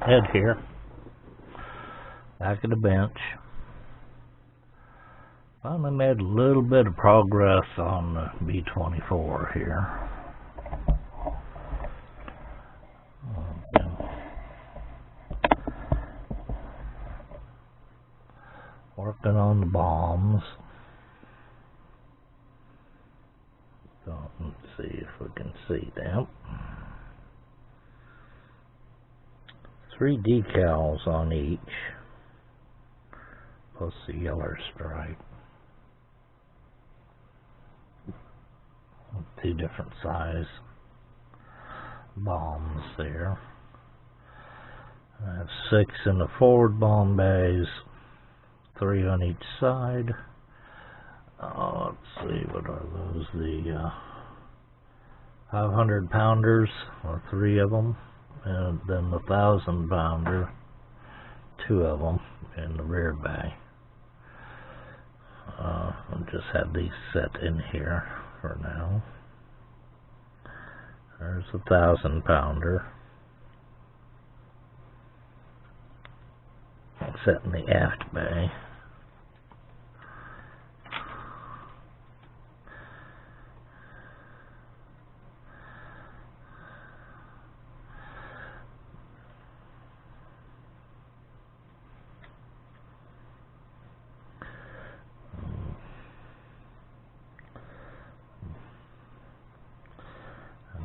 Ed here, back at the bench. Finally made a little bit of progress on the B-24 here. Been working on the bombs. So let's see if we can see them. 3 decals on each, plus the yellow stripe. 2 different size bombs there. I have 6 in the forward bomb bays, 3 on each side. Let's see, what are those? The 500 pounders, or 3 of them. And then the 1,000 pounder, 2 of them in the rear bay. I'll just have these set in here for now. There's a 1,000 pounder set in the aft bay.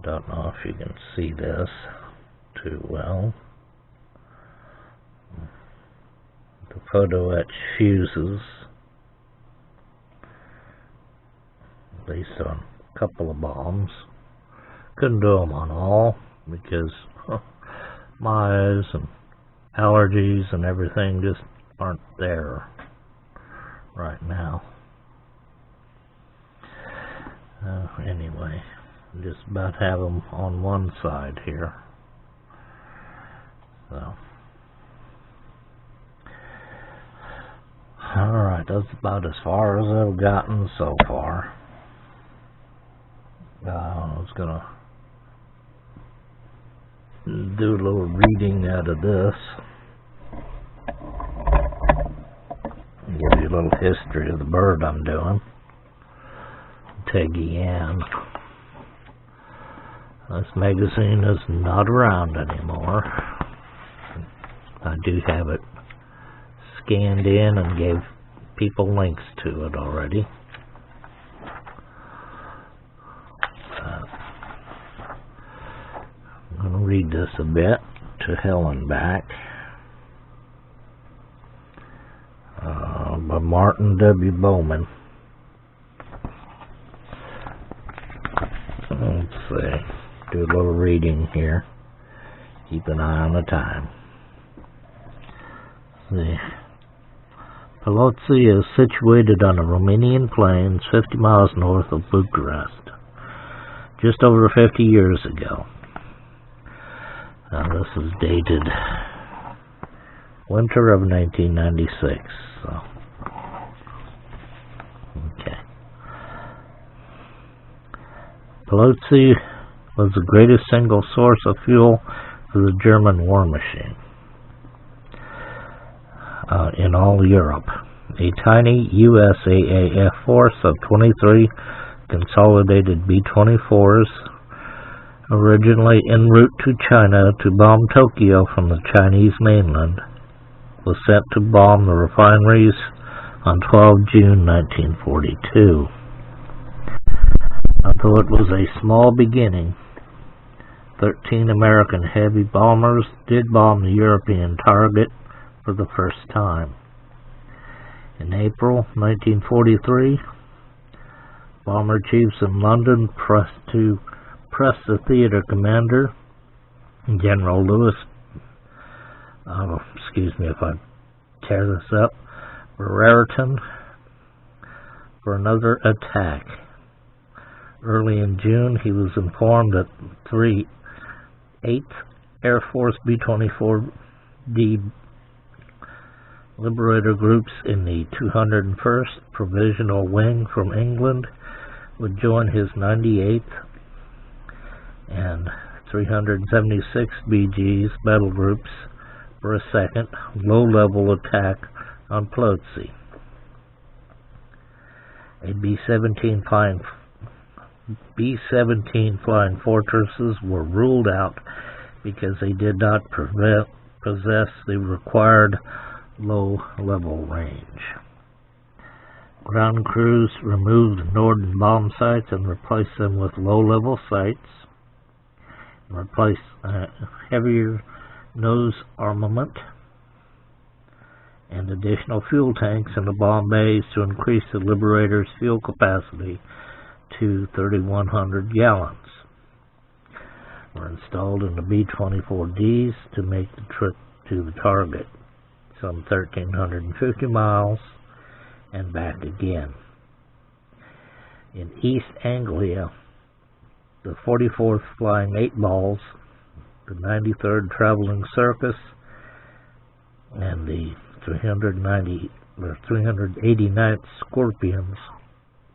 Don't know if you can see this too well. The photo etch fuses, at least on a couple of bombs. Couldn't do them on all because my eyes and allergies and everything just aren't there right now. Anyway. Just about have them on one side here. So, alright, that's about as far as I've gotten so far. I was gonna do a little reading out of this. Give you a little history of the bird I'm doing. Teggy Ann. This magazine is not around anymore. I do have it scanned in and gave people links to it already. I'm going to read this a bit. To Hell and Back by Martin W. Bowman. Let's see. Do a little reading here. Keep an eye on the time. The Polotsi is situated on the Romanian plains 50 miles north of Bucharest, just over 50 years ago. Now this is dated winter of 1996. So. Okay. Polotsi was the greatest single source of fuel for the German war machine in all Europe. A tiny USAAF force of 23 consolidated B-24s, originally en route to China to bomb Tokyo from the Chinese mainland, was sent to bomb the refineries on 12 June 1942. Although it was a small beginning, 13 American heavy bombers did bomb the European target for the first time. In April 1943, bomber chiefs in London pressed the theater commander, General Lewis, excuse me if I tear this up, Brereton, for another attack. Early in June, he was informed that 8th Air Force B-24D Liberator groups in the 201st Provisional Wing from England would join his 98th and 376 BG's battle groups for a second low-level attack on Plotzy. A B-17 flying fortresses were ruled out because they did not possess the required low-level range. Ground crews removed northern bomb sites and replaced them with low-level sites, replaced heavier nose armament and additional fuel tanks in the bomb bays to increase the Liberator's fuel capacity to 3,100 gallons. Were installed in the B-24Ds to make the trip to the target, some 1,350 miles, and back again. In East Anglia, the 44th Flying 8 Balls, the 93rd Traveling Circus, and the 389th Scorpions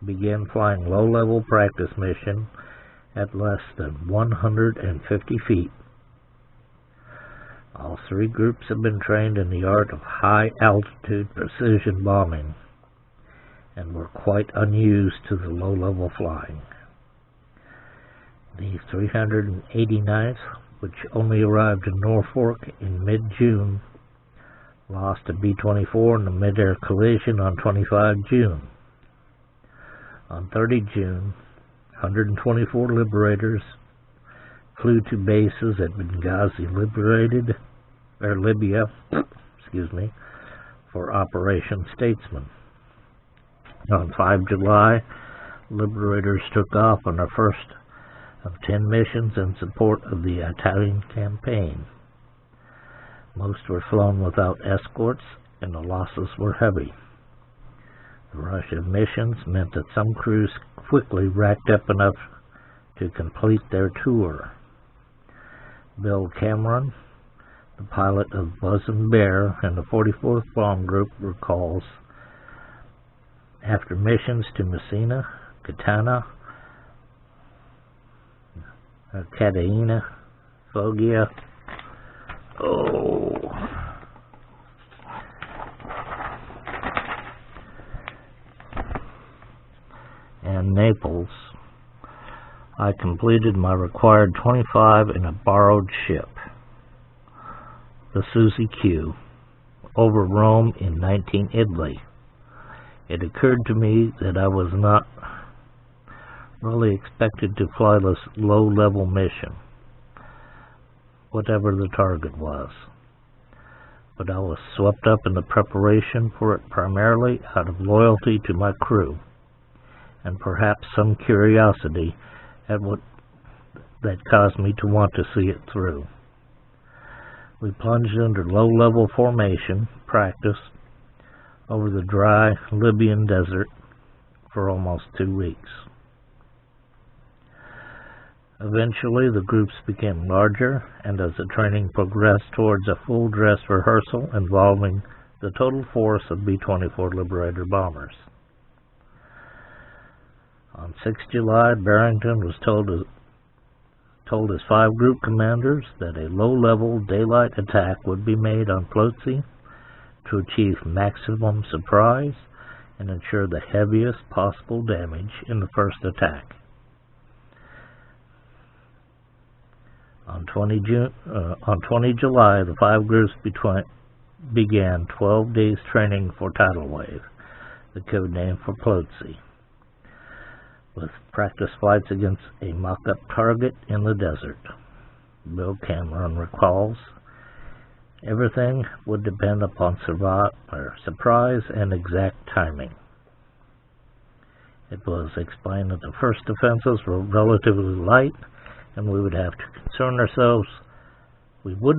began flying low-level practice mission at less than 150 feet. All three groups have been trained in the art of high-altitude precision bombing and were quite unused to the low-level flying. The 389th, which only arrived in Norfolk in mid-June, lost a B-24 in a mid-air collision on 25 June. On 30 June, 124 Liberators flew to bases at Benghazi, Libya, for Operation Statesman. On 5 July, Liberators took off on their first of 10 missions in support of the Italian campaign. Most were flown without escorts, and the losses were heavy. The rush of missions meant that some crews quickly racked up enough to complete their tour. Bill Cameron, the pilot of Buzz and Bear and the 44th Bomb Group, recalls, after missions to Messina, Catania, Foggia, and Naples, I completed my required 25 in a borrowed ship, the Susie Q, over Rome in 19 Italy. It occurred to me that I was not really expected to fly this low-level mission, whatever the target was. But I was swept up in the preparation for it primarily out of loyalty to my crew, and perhaps some curiosity at what that caused me to want to see it through. We plunged under low-level formation practice over the dry Libyan desert for almost 2 weeks. Eventually, the groups became larger, and as the training progressed towards a full dress rehearsal involving the total force of B-24 Liberator bombers. On 6 July, Barrington was told his 5 group commanders that a low-level daylight attack would be made on Plotzy to achieve maximum surprise and ensure the heaviest possible damage in the first attack. On 20 July, the 5 groups began 12 days training for Tidal Wave, the code name for Plotzy, with practice flights against a mock-up target in the desert. Bill Cameron recalls, everything would depend upon surprise and exact timing. It was explained that the first defenses were relatively light, and we would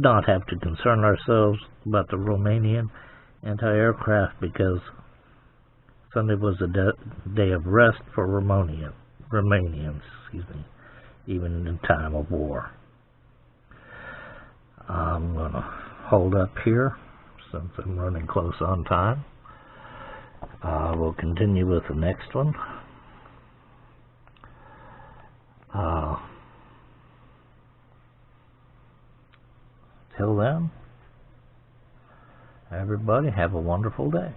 not have to concern ourselves about the Romanian anti-aircraft because Sunday was a day of rest for Romanians, even in time of war. I'm going to hold up here since I'm running close on time. We'll continue with the next one. Till then, Everybody have a wonderful day.